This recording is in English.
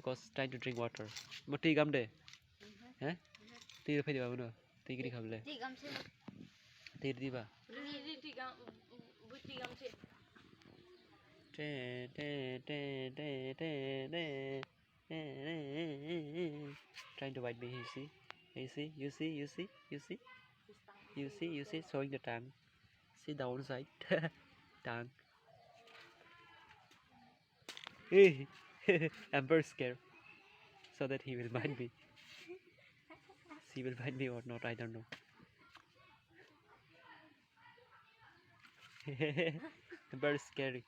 because trying to drink water. But tea gum day. Eh? Tea pay diba no? Tea kini khable. Tea gum se. Tea diba. Tea gum. Tea gum se. Trying to bite me. You see, showing the tongue. See the outside tongue. I'm very scared, so that he will bite me. She will bite me or not, I don't know. Very scary.